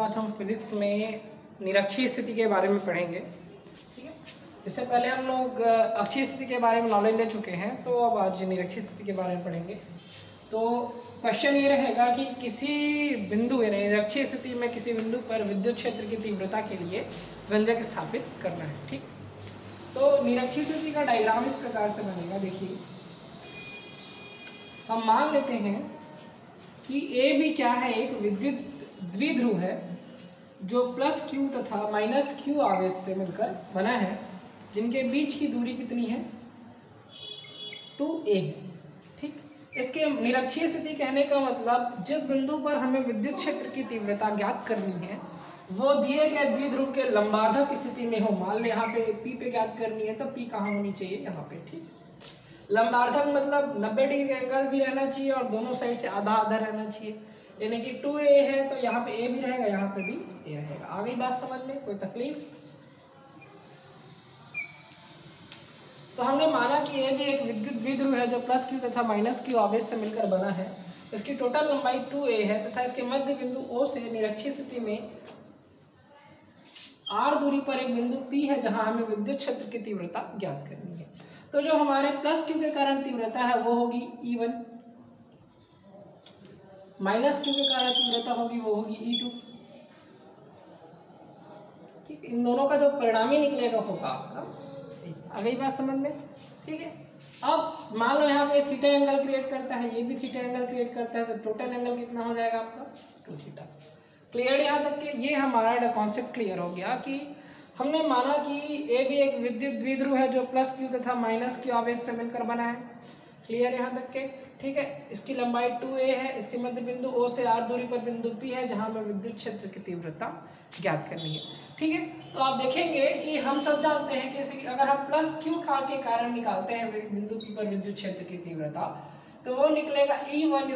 आज हम फिजिक्स में निरक्षीय स्थिति के बारे में पढ़ेंगे। ठीक है, इससे पहले हम लोग अक्षीय स्थिति के बारे में नॉलेज ले चुके हैं, तो अब आज निरक्षीय स्थिति के बारे में पढ़ेंगे। तो क्वेश्चन ये रहेगा कि किसी बिंदु यानी निरक्षीय स्थिति में किसी बिंदु पर विद्युत क्षेत्र की तीव्रता के लिए व्यंजक स्थापित करना है। ठीक, तो निरक्षीय स्थिति का डायग्राम इस प्रकार से बनेगा। देखिए, हम मान लेते हैं कि ए भी क्या है, एक विद्युत द्विध्रुव है जो प्लस क्यू तथा माइनस क्यू आवेश से मिलकर बना है, जिनके बीच की दूरी कितनी है, 2a। ठीक, इसके निरक्षीय स्थिति कहने का मतलब जिस बिंदु पर हमें विद्युत क्षेत्र की तीव्रता ज्ञात करनी है वो दिए गए द्विध्रुव के लंबार्धक स्थिति में हो। मान ले यहाँ पे p पे ज्ञात करनी है, तो p कहाँ होनी चाहिए, यहाँ पे। ठीक, लंबार्धक मतलब 90 डिग्री एंगल भी रहना चाहिए और दोनों साइड से आधा आधा रहना चाहिए, यानी कि 2a है तो यहाँ पे a भी रहेगा, यहाँ पे भी a रहेगा। आ गई बात समझ में, कोई तकलीफ? तो हमने माना कि ये भी एक विद्युत द्विध्रुव है जो प्लस क्यू तथा माइनस क्यू आवेश से मिलकर बना है। इसकी टोटल लंबाई 2a है तथा इसके मध्य बिंदु O से निरक्षीय स्थिति में r दूरी पर एक बिंदु P है जहां हमें विद्युत क्षेत्र की तीव्रता ज्ञात करनी है। तो जो हमारे प्लस क्यू के कारण तीव्रता है वो होगी E1, माइनस क्यू के कारण तीव्रता होगी वो होगी E2। ठीक, इन दोनों का जो परिणामी निकलेगा होगा आपका। आ गई बात समझ में? ठीक है, अब मान लो यहाँ पे थीटा एंगल क्रिएट करता है, ये भी थीटा एंगल क्रिएट करता है, तो टोटल एंगल कितना हो जाएगा आपका, 2 थीटा। क्लियर? यहाँ तक के ये हमारा कॉन्सेप्ट क्लियर हो गया कि हमने माना कि ए भी एक विद्युत द्विध्रुव है जो प्लस क्यू तथा माइनस क्यू आवेश से मिलकर बना है। क्लियर यहाँ तक के? ठीक है, इसकी लंबाई 2a है, इसके मध्य बिंदु O से r दूरी पर बिंदु P है जहां हमें विद्युत क्षेत्र की तीव्रता ज्ञात करनी है। ठीक है, तो आप देखेंगे कि हम सब जानते हैं कि अगर हम प्लस क्यू के कारण निकालते हैं बिंदु P पर विद्युत क्षेत्र की तीव्रता, तो वो निकलेगा E1 =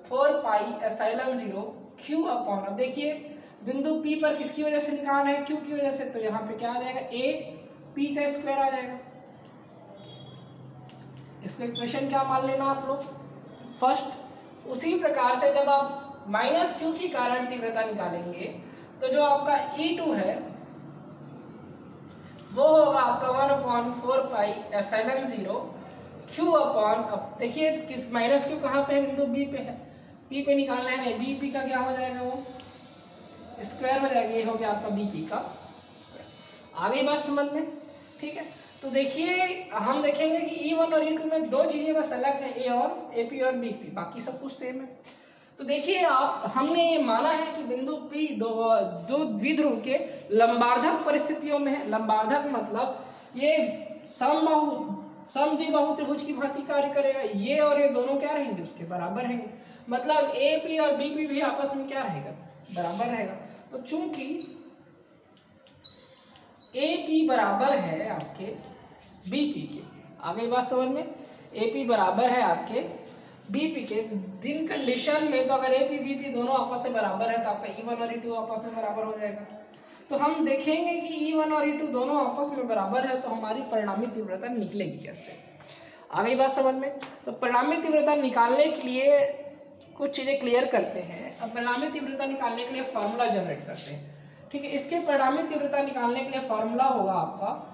1/4 pi epsilon 0 Q upon, अब देखिए बिंदु P पर किसकी वजह से निकाल रहे हैं, Q की वजह से, तो यहाँ पे क्या आ जाएगा, a P का स्क्वायर आ जाएगा। इसका इक्वेशन क्या मान लेना आप लोग फर्स्ट। उसी प्रकार से जब आप माइनस क्यू के कारण तीव्रता निकालेंगे तो जो आपका E2 है वो होगा आपका 1/4 पाई एप्सिलॉन 0 Q अपॉन, अब देखिए किस माइनस क्यू कहाँ पे है, बिंदु B पे है, P पे निकालना है, BP का क्या हो जाएगा, वो स्क्वायर हो जाएगा, ये हो गया आपका BP का स्क्वायर। आ गई बात समझ में? ठीक है, तो देखिए हम देखेंगे कि E1 और E2 में दो चीजें बस अलग है, A और AP और BP, बाकी सब कुछ सेम है। तो देखिए आप, हमने ये माना है कि बिंदु P दो द्विध्रुव के लंबार्धक परिस्थितियों में है। लंबार्धक मतलब ये समद्विबाहु त्रिभुज की भांति कार्य करेगा, ये और ये दोनों क्या रहेंगे, उसके बराबर रहेंगे, मतलब AP और BP भी आपस में क्या रहेगा, बराबर रहेगा। तो चूंकि AP बराबर है आपके BP के, आ गई बात समझ में, AP बराबर है आपके BP के, दिन कंडीशन में तो अगर AP BP दोनों आपस में बराबर है तो आपका E1 और E2 आपस में बराबर हो जाएगा। तो हम देखेंगे कि E1 और E2 दोनों आपस में बराबर है तो हमारी परिणामी तीव्रता निकलेगी कैसे। आ गई बात समझ में? तो परिणामी तीव्रता निकालने के लिए कुछ चीजें क्लियर करते हैं। अब परिणामी तीव्रता निकालने के लिए फॉर्मूला जनरेट करते हैं। ठीक है, इसके परिणामी तीव्रता निकालने के लिए फॉर्मूला होगा आपका,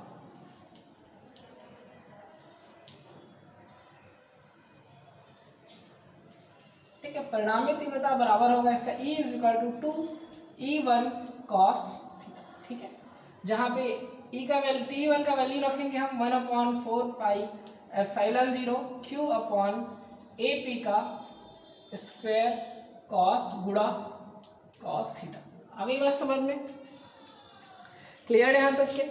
ठीक है, परिणामी तीव्रता बराबर होगा इसका E = 2E1 cos। ठीक है, जहां पे E का वैल्यू, T1 का वैल्यू रखेंगे हम 1/4 pi epsilon 0 Q upon AP का स्क्वायर cos गुणा cos थीटा। आ गई बात समझ में? क्लियर है यहाँ तक के?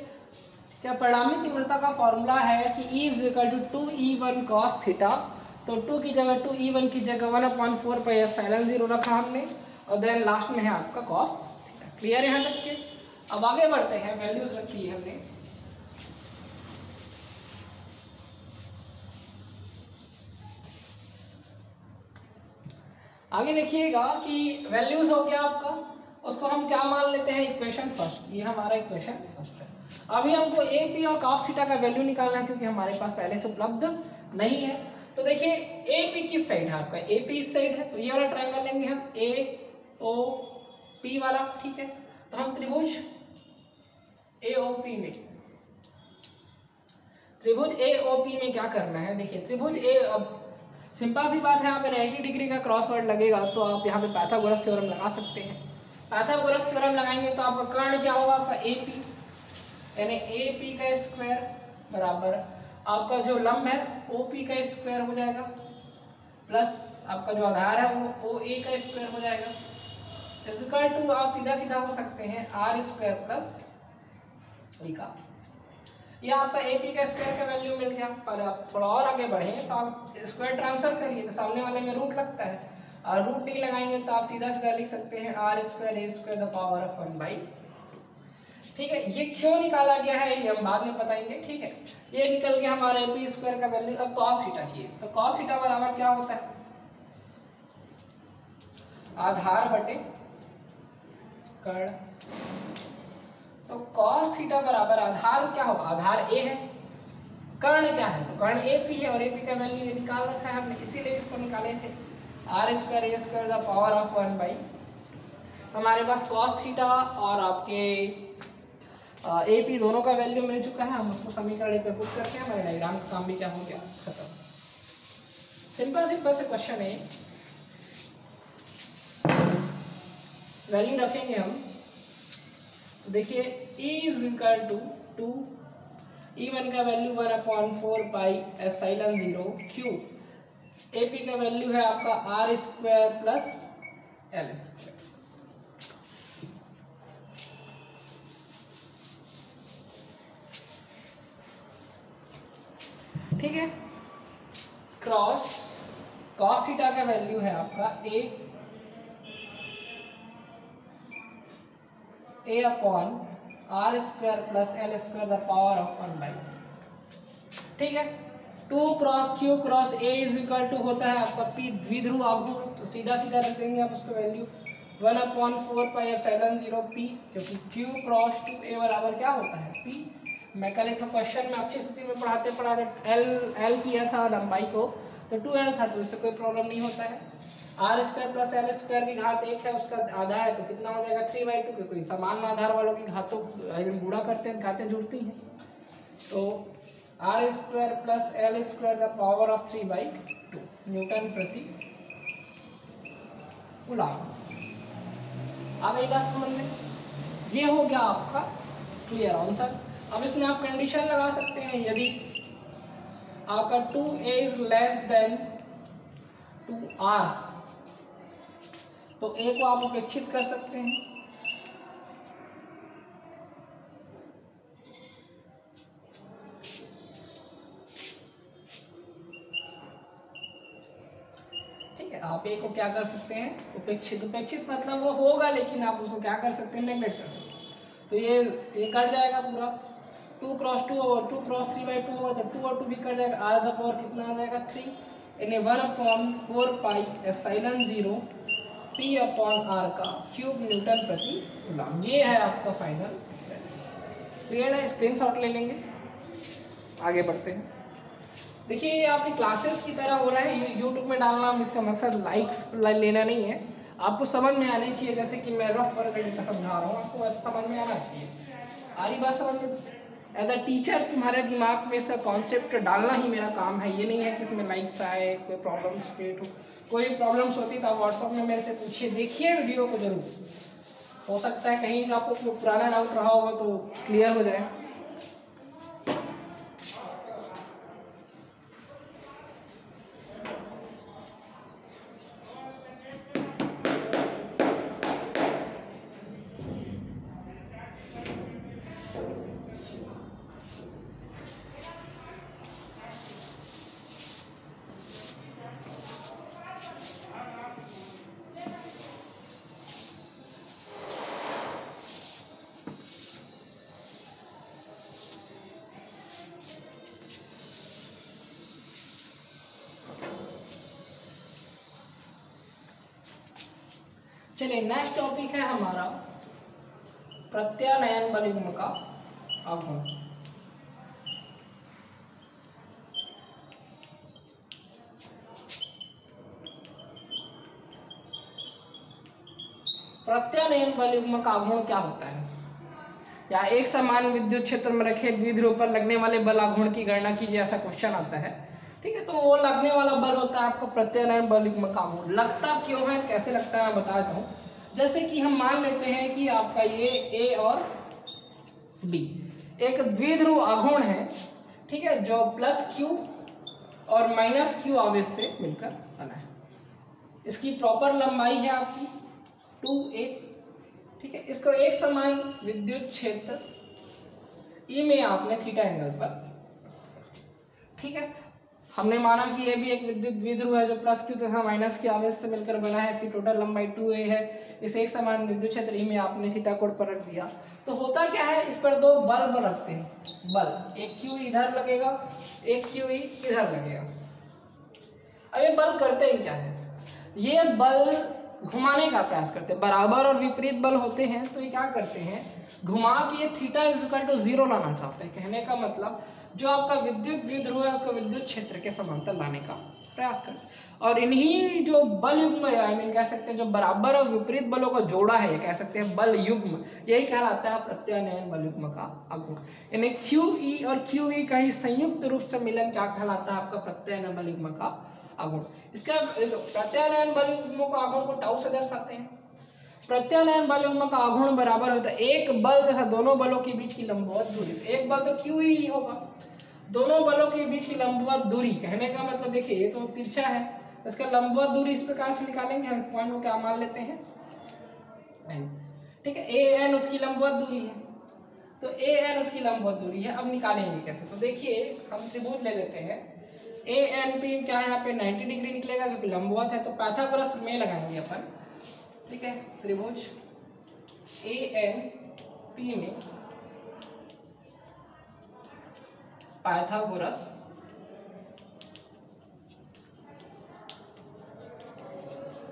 क्या परिणामी तीव्रता का फॉर्मूला है कि E = 2E1 cos थीटा, तो 2 की जगह 2E1 की जगह 1/4 पाई एप्सिलॉन 0 रखा हमने, और देन लास्ट में है आपका cos थीटा। क्लियर है यहाँ तक के? अब आगे बढ़ते हैं, वैल्यूज रखी है हमने। आगे देखिएगा कि वैल्यूज हो गया आपका, उसको हम क्या मान लेते हैं, इक्वेशन फर्स्ट। ये हमारा इक्वेशन फर्स्ट है। अभी हमको AP और cos थीटा का वैल्यू निकालना है क्योंकि हमारे पास पहले से उपलब्ध नहीं है। तो देखिए AP किस साइड है आपका, AP इस साइड है, तो ये वाला ट्रायंगल लेंगे हम, A ओ पी वाला, ठीक है। तो हम त्रिभुज AOP में क्या करना है, देखिए त्रिभुज ए, अब सिंपल सी बात है, यहाँ पे 90 डिग्री का क्रॉसवर्ड लगेगा तो आप यहाँ पे पाइथागोरस थ्योरम लगा सकते हैं। पाइथागोरस थ्योरम लगाएंगे तो आपका कर्ण क्या होगा, आपका AP, यानी AP का स्क्वायर बराबर आपका जो लंब है OP का स्क्वायर हो जाएगा, प्लस आपका जो आधार है वो OA का स्क्वायर हो जाएगा, इक्वल टू आप सीधा सीधा हो सकते हैं R स्क्वायर प्लस B का। ये आपका AP का स्क्वायर का वैल्यू मिल गया। और आप थोड़ा और आगे बढ़े तो आप स्क्वायर ट्रांसफर करिए तो सामने वाले में रूट लगता है, और रूट नहीं लगाएंगे तो आप सीधा सीधा लिख सकते हैं R square A square the power of 1/2। ठीक है, ये क्यों निकाला गया है ये हम बाद में बताएंगे, ठीक है। ये निकल गया हमारा AP स्क्वायर का वैल्यू। अब cos थीटा चाहिए, तो cos थीटा बराबर क्या होता है, आधार बटे कर्ण। तो cos थीटा बराबर आधार क्या होगा, आधार A है, कर्ण क्या है, तो कर्ण AP है, और AP का वैल्यू ये निकाल रखा है हमने, इसीलिए इसको निकाले थे। R square A square the power of 1/, हमारे पास cos थीटा और आपके AP दोनों का वैल्यू मिल चुका है। हम उसको समीकरण पे पुट करके हमारे डायग्राम का काम भी क्या हो गया, खत्म। सिंपल से क्वेश्चन है, वैल्यू रखेंगे हम, देखिए E is equal to 2, E1 का value 1/4 pi epsilon 0 q, AP का वैल्यू है आपका R square plus L square. ठीक है, क्रॉस cos थीटा का वैल्यू है आपका A upon R square plus L square the power of 1/, ठीक है। 2 cross Q cross A is equal to होता है आपका P, द्विध्रुव आघूर्ण, तो सीधा सीधा रख देंगे आप उसका वैल्यू 1/4 पाई एप्सिलॉन 0 P, क्योंकि Q क्रॉस 2A बराबर क्या होता है P। मैं कल एक क्वेश्चन में अच्छी स्थिति में पढ़ाते L किया था लंबाई को, तो 2L था, तो इससे कोई प्रॉब्लम नहीं होता है। R square plus L square की घात 1 है, उसका आधा है, तो कितना हो जाएगा 3/2, क्योंकि समान आधार वालों की घातों गुणा करते हैं, घातें जुड़ती हैं, तो R square plus L square का पावर ऑफ 3/2 न्यूटन प्रति कूलम्ब। आ गई बात समझ में, ये हो गया आपका क्लियर आंसर। अब इसमें आप कंडीशन लगा सकते हैं, यदि आपका 2A is less than 2R तो A को आप उपेक्षित कर सकते हैं, ठीक है। आप A को क्या कर सकते हैं, उपेक्षित मतलब वो होगा, लेकिन आप उसको क्या कर सकते हैं, नेगलेक्ट कर सकते हैं। तो ये कट जाएगा पूरा, 2 क्रॉस 2 और 2 क्रॉस 3/2 होगा, तो 2 और 2 भी कट जाएगा, R का पावर कितना आ जाएगा 3, यानी 1/4 pi epsilon 0 P upon R का क्यूब न्यूटन प्रति कूलम्ब। ये है आपका फाइनल, क्लियर है, स्क्रीनशॉट ले लेंगे। आगे बढ़ते हैं, देखिए ये आपकी क्लासेस की तरह हो रहा है, ये यूट्यूब में डालना, इसका मकसद लाइक्स लेना नहीं है, आपको समझ में आनी चाहिए। जैसे कि मैं रफ वर्क का समझा रहा हूँ, आपको ऐसा समझ में आना चाहिए। आ रही बात समझ में, एज अ टीचर तुम्हारे दिमाग में इसका कॉन्सेप्ट डालना ही मेरा काम है। ये नहीं है कि इसमें लाइक्स आए, कोई प्रॉब्लम्स क्रिएट हो, कोई प्रॉब्लम्स होती तो आप व्हाट्सअप में मेरे से पूछिए, देखिए वीडियो को जरूर, हो सकता है कहीं का आपको पुराना डाउट रहा होगा तो क्लियर हो जाए। चलिए नेक्स्ट टॉपिक है हमारा प्रत्यानयन बल युग्म का आघूर्ण। प्रत्यानयन बल युग्म का आघूर्ण क्या होता है, या एक समान विद्युत क्षेत्र में रखे द्विध्रुव पर लगने वाले बल आघूर्ण की गणना कीजिए, ऐसा क्वेश्चन आता है। ठीक है, तो वो लगने वाला बल होता है आपका प्रत्यानयन बल युग्म का आघूर्ण। लगता क्यों है, कैसे लगता है, मैं बता देता हूँ। जैसे कि हम मान लेते हैं कि आपका ये ए और बी एक द्विध्रुव आघूर्ण है, ठीक है, जो प्लस क्यू और माइनस क्यू आवेश से मिलकर बना है। इसकी प्रॉपर लंबाई है आपकी 2a, ठीक है। इसको एक समान विद्युत क्षेत्र ई में आपने थीटा एंगल पर, ठीक है, हमने माना कि ये भी एक विद्युत द्विध्रुव है जो प्लस क्यू तथा माइनस के आवेश से मिलकर बना है। इसकी टोटल लंबाई 2a है। इसे एक समान विद्युत क्षेत्र ई में आपने थीटा कोण पर रख दिया। तो होता क्या है, इस पर दो बल रखते हैं, बल एक क्यू इधर लगेगा, एक क्यू इधर लगेगा। अब ये बल करते हैं क्या है, ये बल घुमाने का प्रयास करते हैं। बराबर और विपरीत बल होते हैं तो ये क्या करते हैं, घुमा के ये थीटा इज इक्वल टू 0 लाना चाहते हैं। कहने का मतलब जो आपका विद्युत द्विध्रुव है उसको विद्युत क्षेत्र के समांतर लाने का प्रयास करते हैं। और इन्हीं जो बल युग्म है, आई मीन कह सकते हैं जो बराबर और विपरीत बलों का जोड़ा है, ये कह सकते हैं बल युग्म, यही कहलाता है प्रत्यानयन बल युग्म का आघूर्ण। यानी QE और QE का ही संयुक्त रूप से मिलन क्या कहलाता है, आपका प्रत्यानयन बल युग्म का आघूर्ण। इसका प्रत्यानयन बल युग्म का आघूर्ण को टाउ से दर्शाते हैं। प्रत्यानयन बल युग्म का आघूर्ण बराबर होता है एक बल तथा दोनों बलों के बीच की लंबवत दूरी। एक बल तो QE ही होगा, दोनों बलों के बीच की लंबवत दूरी, कहने का मतलब देखिए ये तो तिरछा है, इसका लंबवत दूरी इस प्रकार से निकालेंगे। हम इस पॉइंट को क्या मान लेते हैं, ठीक है, AN उसकी लंबवत दूरी है, तो AN उसकी लंबवत दूरी है। अब निकालेंगे कैसे, तो देखिए हम त्रिभुज ले लेते हैं। ANP क्या है, यहाँ पे 90 डिग्री निकलेगा क्योंकि लंबवत है, तो पाइथागोरस में लगाएंगे अपन, ठीक है। त्रिभुज ANP में पाइथागोरस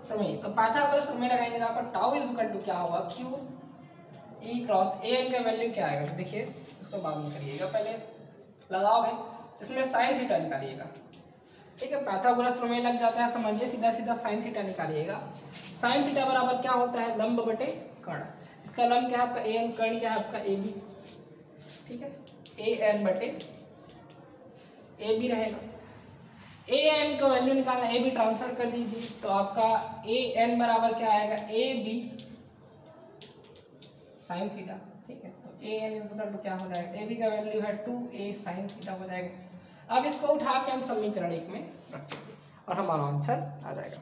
प्रमेय, तो पाइथागोरस प्रमेय लगाएंगे तो आपका टाउ इज इक्वल टू क्या होगा, क्यू ई क्रॉस AN का वैल्यू क्या आएगा, तो देखिए उसको बाद में करिएगा, पहले लगाओगे इसमें साइन थीटा निकालिएगा, ठीक है। पाइथागोरस प्रमेय लग जाता है, समझिए, सीधा सीधा साइन थीटा निकालिएगा। साइन थीटा बराबर क्या होता है, लंब बटे कर्ण। इसका लंब क्या है आपका AN, कर्ण क्या है आपका AB, ठीक है। AN बटे AB रहेगा। AN का वैल्यू निकालना, AB ट्रांसफर कर दीजिए, तो आपका AN बराबर क्या आएगा, AB साइन थीटा, ठीक है। तो AN इज इक्वल टू क्या हो जाएगा, AB का वैल्यू है 2a साइन थीटा हो जाएगा। अब इसको उठा के हम समीकरण 1 में रखेंगे और हमारा आंसर आ जाएगा।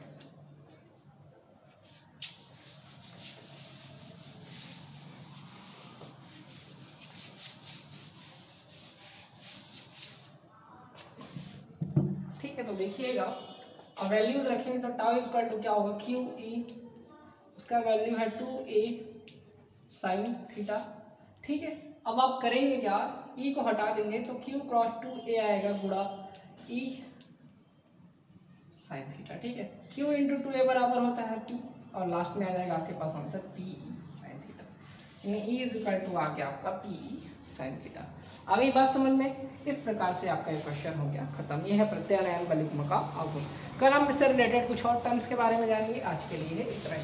ठीक है, तो देखिएगा अब वैल्यूज रखेंगे तो टाउ इज इक्वल टू क्या होगा, QE, उसका वैल्यू है 2a साइन थीटा, ठीक है। अब आप करेंगे क्या, E को हटा देंगे तो Q क्रॉस 2a आएगा गुणा E साइन थीटा, ठीक है। Q इंटू 2a बराबर होता है P, और लास्ट में आ जाएगा आपके पास आंसर PE साइन थीटा, यानी E इज इक्वल टू आ गया आपका PE साइन थीटा। आ गई बात समझ में। इस प्रकार से आपका ये क्वेश्चन हो गया खत्म। ये है प्रत्यानयन बल युग्म का आघूर्ण। कल हम इससे रिलेटेड कुछ और टर्म्स के बारे में जानेंगे। आज के लिए इतना ही।